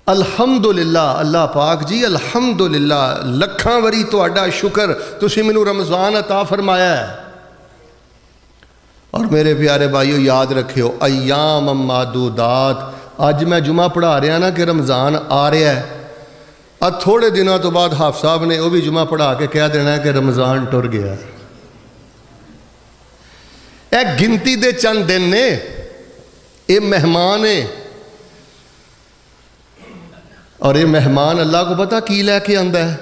الحمدللہ اللہ پاک جی الحمدللہ لکھاں وری تہاڈا شکر تسی مینوں رمضان عطا فرمایا ہے۔ اور میرے پیارے بھائیو یاد رکھیو ایام معدودات، اج میں جمعہ پڑھا رہا نا کہ رمضان آ رہا ہے، اب تھوڑے دنوں تو بعد حافظ صاحب نے وہ بھی جمعہ پڑھا کے کہہ دینا ہے کہ رمضان ٹر گیا۔ اے گنتی دے چند دن نے، اے مہمان ہے، اور یہ مہمان اللہ کو پتہ کی لے کے آندا ہے؟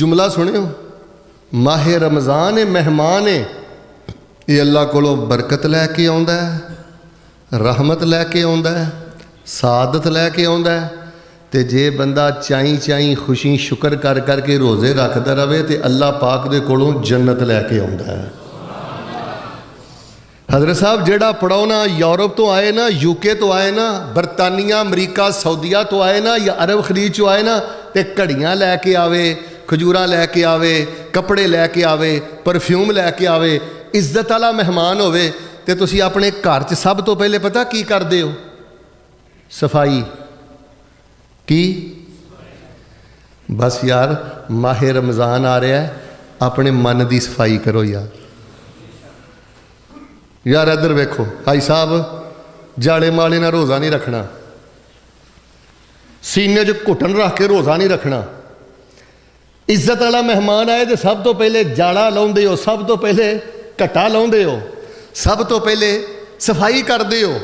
جملہ سنے ہو، ماہ رمضان مہمان ہے، یہ اللہ کو برکت لے کے آندا ہے، رحمت لے کے آندا ہے، سعادت لے کے آندا ہے۔ تے جے بندہ چائیں چائیں خوشی شکر کر کر کے روزے رکھدا رہے تے اللہ پاک دے کولوں جنت لے کے آندا ہے۔ حضرت صاحب جیڑا پڑھو نا یورپ تو آئے نا، یو کے تو آئے نا، برطانیہ امریکہ سعودیہ تو آئے نا، یا عرب خلیج چو آئے نا، تے کڑیاں لے کے آوے، کھجوراں لے کے آوے، کپڑے لے کے آوے، پرفیوم لے کے آوے، عزت والا مہمان ہوئے، تے تسی اپنے گھر چ سب تو پہلے پتہ کی کر دے ہو؟ صفائی کی؟ بس یار ماہ رمضان آ رہا ہے، اپنے من دی صفائی کرو یار ادھر ویکھو بھائی صاحب جاڑے مالے نہ روزہ نہیں رکھنا، سینے جو گھٹن رکھ کے روزہ نہیں رکھنا، عزت والا مہمان آئے تو سب تو پہلے جاڑا لاؤندے ہو، سب تو پہلے کٹا لاؤندے ہو، سب تو پہلے صفائی کر دے ہو،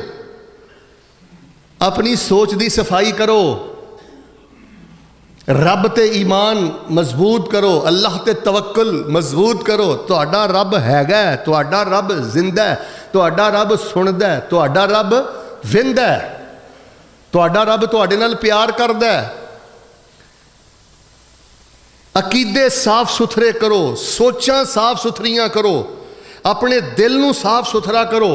اپنی سوچ دی صفائی کرو، رب تے ایمان مضبوط کرو، اللہ تے توکل مضبوط کرو۔ تہاڈا رب ہیگا ہے، تہاڈا رب زندہ ہے، تہاڈا رب سندا ہے، تہاڈا رب ویندا ہے، تہاڈا رب تہاڈے نال پیار کردا ہے۔ عقیدے صاف ستھرے کرو، سوچاں صاف ستھریاں کرو، اپنے دل نو صاف ستھرا کرو۔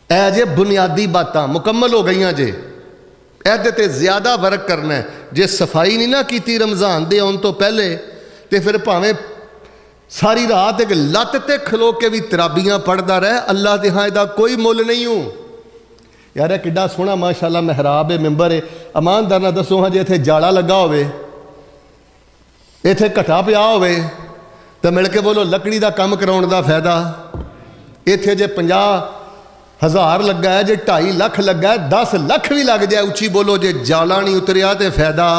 اے جے بنیادی باتاں مکمل ہو گئیاں جے، ایدے تے زیادہ ورک کرنا ہے۔ جے صفائی نہیں نہ کیتی رمضان دے آن تو پہلے تے پھر پاویں ساری رات ایک لت تے کھلو کے بھی ترابیاں پڑھدا رہے، اللہ دے ہاں دا کوئی مول نہیں ہوں۔ یار اے کڈا سونا ماشاءاللہ محراب ہے، ممبر ہے، ایماندار نہ دسو ہاں جے ایتھے جاڑا لگا ہوئے، ایتھے کٹا پیا ہوئے تے مل کے بولو لکڑی دا کم کراؤن دا فائدہ؟ ایتھے جے 50,000 لگا ہے، جے 2.5 لاکھ لگا ہے، 10 لاکھ بھی لگ جائے اچھی بولو جے جالا نہیں اتریا تے فائدہ؟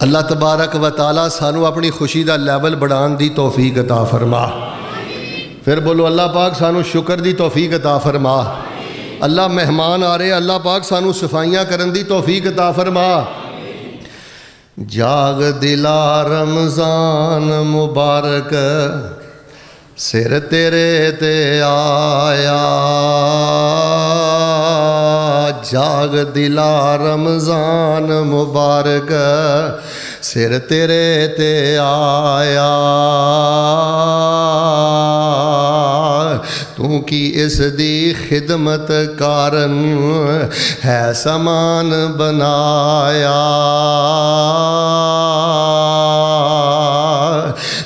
اللہ تبارک و تعالیٰ سانو اپنی خوشی دا لیول بڑھان دی توفیق عطا فرما۔ پھر بولو اللہ پاک سانو شکر دی توفیق عطا فرما۔ اللہ مہمان آ رہے اللہ پاک سانو صفائیاں کرن دی توفیق عطا فرما۔ جاگ دلا رمضان مبارک سر تیرے تے آیا، جاگ دلا رمضان مبارک سر تیرے تے آیا، تو کی اس دی خدمت کارن ہے سامان بنایا،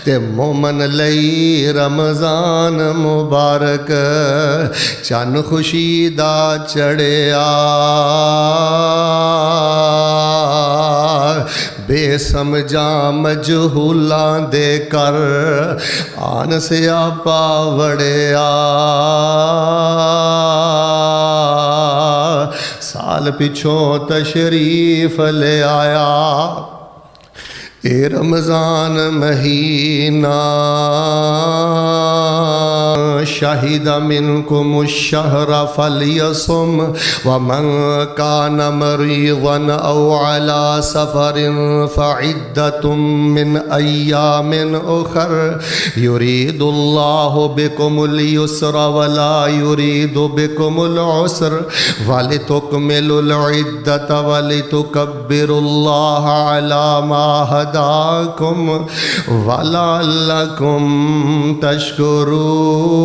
تے مومن لئی رمضان مبارک چن خوشی دا چڑھیا، بے سمجھاں مجہولاں دے کر آن سیاپا وڑیا، سال پچھوں تشریف لے آیا اے رمضان مہینہ، شہد منکم الشہر فلیصم ومن کان مریضا او علی سفر فعدۃ من ایام اخر یرید اللہ بکم اليسر ولا یرید بکم العسر ولتکملوا العدۃ ولتکبروا اللہ علی ما هداکم ولعلکم تشکرون۔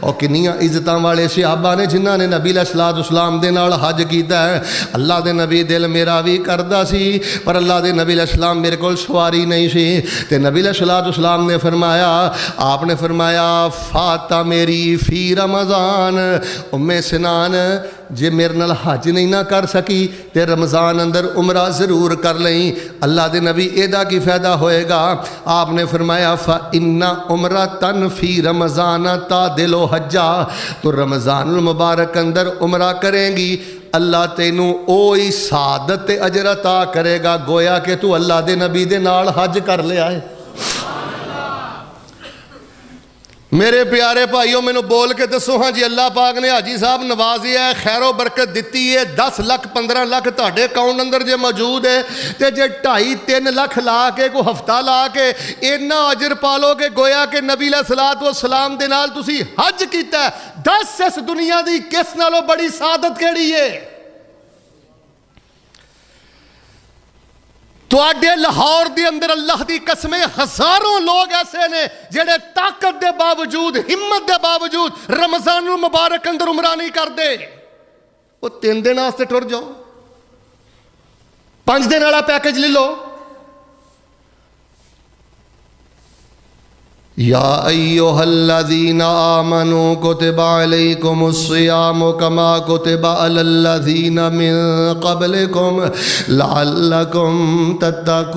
اور کنیاں عزتاں والے صحابہ نے جنہاں نے نبی علیہ الصلوۃ والسلام دے نال حج کیتا ہے. اللہ دے نبی دل میرا بھی کردا سی پر اللہ دے نبی علیہ السلام میرے کول سواری نہیں سی. تے نبی علیہ الصلوۃ والسلام نے فرمایا, آپ نے فرمایا فاطمہ میری فی رمضان, سنان جے میرے نال حج نہیں نہ کر سکی تے رمضان اندر عمرہ ضرور کر لیں. اللہ دے نبی ایدا کی فائدہ ہوئے گا. آپ نے فرمایا فَإِنَّ عُمْرَةً فِي رَمَضَانَ تَعْدِلُ حَجًّا, تو رمضان المبارک اندر عمرہ کریں گی اللہ تینوں اوہی سعادت تے اجر عطا کرے گا گویا کہ تو اللہ دے نبی دے نال حج کر لیا ہے. میرے پیارے بھائیوں مینوں بول کے دسو ہاں جی اللہ پاک نے حاجی صاحب نوازیا ہے, خیر و برکت دیتی ہے, 10 لاکھ 15 لاکھ تہاڈے اکاؤنٹ اندر جے موجود ہے تے جے 2.5-3 لاکھ لا کے کوئی ہفتہ لا کے اینا اجر پالو کہ گویا کہ نبی علیہ الصلوۃ والسلام دے نال تسی حج کیتا ہے. 10 اس دنیا دی کس نالوں بڑی سعادت کیڑی ہے؟ تواڈے لاہور دے اندر اللہ دی قسمیں ہزاروں لوگ ایسے نے جڑے طاقت دے باوجود ہمت دے باوجود رمضان المبارک اندر عمرہ نہیں کردے. وہ 3 دن واسطے ٹر جاؤ, 5 دن والا پیکج لے لو. یا ایھا الذین آمنوا کتب علیکم الصیام کما کتب علی الذین من قبلکم لعلکم تتقون.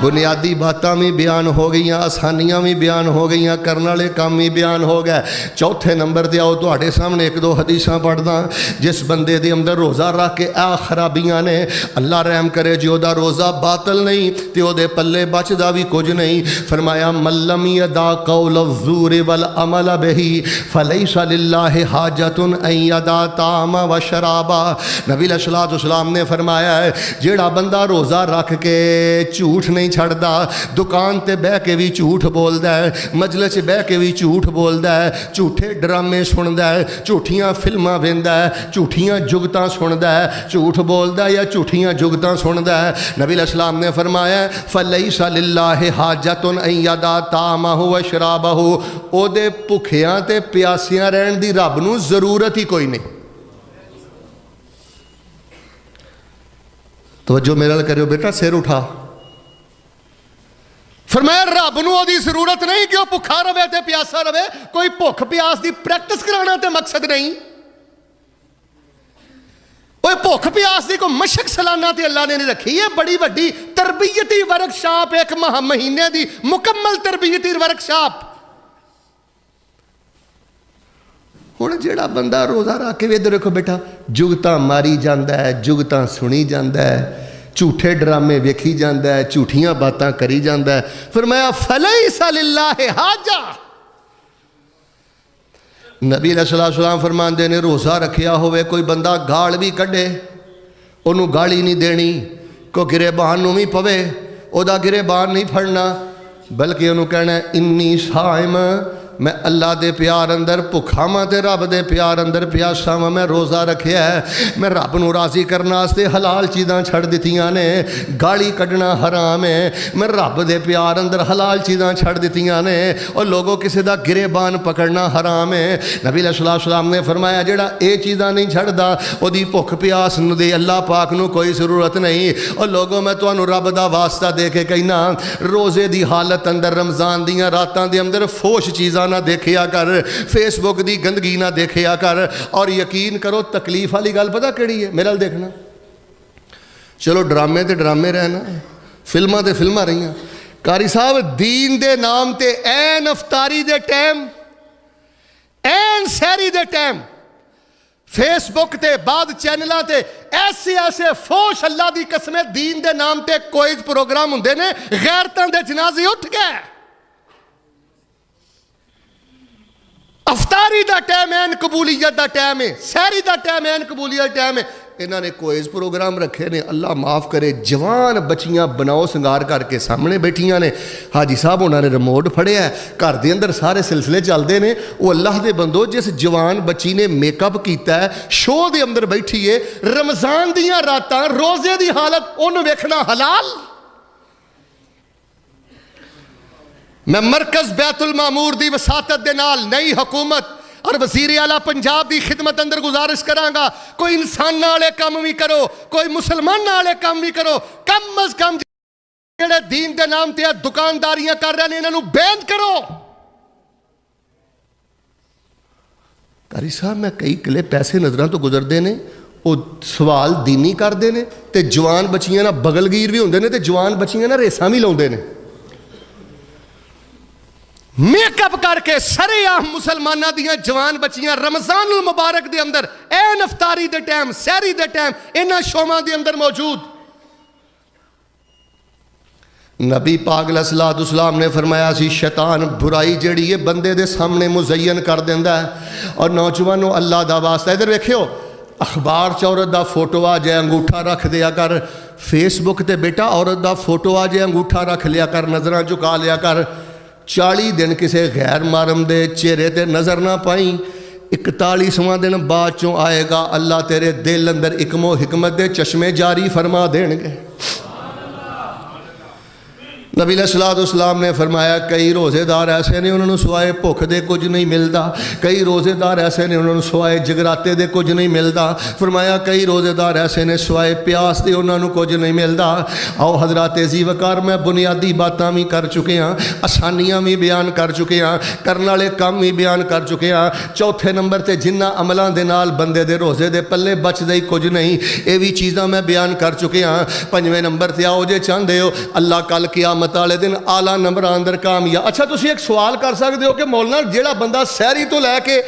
بنیادی باتاں بھی بیان ہو گئیاں, آسانیاں بھی بیان ہو گئیاں, کرنے والے کام بھی بیان ہو گئے. چوتھے نمبر تے آؤ تواڈے سامنے 1-2 حدیثاں پڑھدا. جس بندے دے اندر روزہ رکھ کے آ خرابیاں نے, اللہ رحم کرے جی دا روزہ باطل نہیں تے او دے پلے بچدا بھی کچھ نہیں. فرمایا من لم یدع قول الزور والعمل به فلیس للہ حاجۃ ان یدع طعام و شرابا. نبی علیہ الصلوۃ والسلام نے فرمایا ہے جیڑا بندہ روزہ رکھ کے جھوٹ نہیں چھڑدا, دکان تے بہ کے بھی جھوٹ بولدا ہے, مجلس بہ کے بھی جھوٹ بولدا ہے, جھوٹے ڈرامے سندا ہے, جھوٹیاں فلماں ویندا ہے, جھوٹیاں جگتاں سندا ہے, جھوٹ بولدا ہے یا جھوٹیاں جگتاں سندا ہے. نبی علیہ السلام نے فرمایا فلیس للہ حاجۃ ان یدع طعامہ و شرابہ, او دے بھکھیاں تے پیاسیاں رہن دی رب نو ضرورت ہی کوئی نہیں. توجہ میرے نال کریو بیٹا, سر اٹھا. فرمایا رب نو دی ضرورت نہیں کہ وہ بھکھا رہے تے پیاسا رہے, کوئی بھوک پیاس دی پریکٹس کرانا تے مقصد نہیں. کوئی بھوک پیاس دی کوئی مشق سالانہ تے اللہ نے نہیں رکھی. یہ بڑی وڈی تربیتی ورکشاپ, 1 مہینے دی مکمل تربیتی ورکشاپ. ہن جیڑا بندہ روزہ رکھ کے ادھر دیکھو بیٹا جگتاں ماری جاندا ہے, جگتاں سنی جاندا ہے, جھوٹے ڈرامے ویکھی جاندا ہے, جھوٹیاں باتاں کری جاندا ہے. فرمایا فلیس للہ حاجہ. نبی علیہ السلام فرماندے نے روزہ رکھیا ہوئے کوئی بندہ گال بھی کڈے انہوں گالی نہیں دینی, کوئی گریبان نو بھی پوے او دا گریبان نہیں پھڑنا, بلکہ انہوں کہنا ہے انی صائم, میں اللہ دے پیار اندر بھکھا ماں تے رب دے پیار اندر پیاسا ماں, میں روزہ رکھیا ہے, میں رب نو راضی کرنا واسطے حلال چیزاں چھڑ دتیاں نے, گالی کڈنا حرام ہے, میں رب دے پیار اندر حلال چیزاں چھڑ دتیاں نے, اور لوگوں کسی دا گریبان پکڑنا حرام ہے. نبی علیہ السلام نے فرمایا جڑا اے چیزاں نہیں چھڑدا او دی بھوک پیاس نو دے اللہ پاک نو کوئی ضرورت نہیں. اور لوگوں میں تانوں رب دا واسطہ دے کے کہنا روزے دی حالت اندر رمضان دیاں راتاں دے اندر فوش چیزاں نہ دیکھیا کر, فیس بک دی گندگی نہ دیکھیا کر. اور یقین کرو تکلیف والی گل پتہ کیڑی ہے, میرا دیکھنا چلو ڈرامے تے ڈرامے رہنا, فلماں تے فلماں رہیاں. قاری صاحب دین دے نام تے این افطاری دے ٹائم, این سحری دے ٹائم فیس بک تے بعد چینلاں تے ایسے فوش اللہ دی قسمیں دین دے نام تے کوئی پروگرام ہوندے نے, غیرتاں دے جنازے اٹھ گئے. افطاری دا ٹائم این قبولیت دا ٹائم ہے, سحری دا ٹائم این قبولیت دا ٹائم ہے. انہوں نے کوئز پروگرام رکھے نے، اللہ معاف کرے، جوان بچیاں بناؤ سنگار کر کے سامنے بیٹھیاں نے، حاجی صاحب انہوں نے ریموٹ پھڑیا ہے، گھر دے اندر سارے سلسلے چلتے ہیں، وہ اللہ دے بندو جس جوان بچی نے میک اپ کیتا ہے شو دے اندر بیٹھی ہے، رمضان دیاں راتاں روزے دی حالت انہوں ویکھنا حلال؟ میں مرکز بیت المعمور دی وساطت دے نال نئی حکومت اور وزیر اعلیٰ پنجاب دی خدمت اندر گزارش کرانگا، کوئی انسان والے کام بھی کرو، کوئی مسلمان والے کام بھی کرو، کم از کم جڑے دین دے نام تے دکانداریاں کر رہے ہیں انہوں بین کرو۔ قاری صاحب میں کئی کلے پیسے نظراں تو گزردے نے، وہ سوال دینی کر دے نے تے جوان بچیاں نہ بغل گیر بھی ہوندے نے تے جوان بچیاں نہ ریساں بھی لاؤندے نے، میک اپ کر کے سرے عام مسلمانہ دیاں جوان بچیاں رمضان المبارک دے اندر این افطاری دے ٹائم سحری دے ٹائم انہاں شوماں دے اندر موجود۔ نبی پاک علیہ السلام نے فرمایا سی شیطان برائی جڑی ہے بندے دے سامنے مزین کر دیندا ہے، اور نوجوانوں اللہ دا واسطہ ادھر ویکھیو اخبار چ عورت دا فوٹو آ جائے انگوٹھا رکھ دیا کر، فیس بک تے بیٹا عورت دا فوٹو آ جائے انگوٹھا رکھ لیا کر، نظراں جھکا لیا کر، 40 دن کسے غیر محرم دے چہرے تے نظر نہ پائیں، 41واں دن بعد چوں آئے گا اللہ تیرے دل اندر حکم و حکمت دے چشمے جاری فرما دین گے۔ نبی علیہ السلام نے فرمایا کئی روزے دار ایسے نے انہوں نے سوائے بھوک دے کچھ نہیں ملتا، کئی روزے دار ایسے نے انہوں نے سوائے جگراتے دے کچھ نہیں ملتا، فرمایا کئی روزے دار ایسے نے سوائے پیاس دے انہوں نے کچھ نہیں ملتا۔ آؤ حضرات ذی وقار میں بنیادی باتاں بھی کر چکے ہیں، آسانیاں بھی بیان کر چکے ہیں، کرنے والے کام بھی بیان کر چکے ہیں، چوتھے نمبر تے جنہ عملاں دے نال بندے دے روزے دے پلے بچ دے کچھ نہیں، یہ بھی چیزاں میں بیان کر چکے ہیں۔ پنجویں نمبر تے آؤ جے چاہندے ہو اللہ کل قیامت والے دن آلہ نمبر اندر کامیاب۔ اچھا تسی ایک سوال کر سکتے ہو کہ مولانا جیڑا بندہ سحری تو لے کے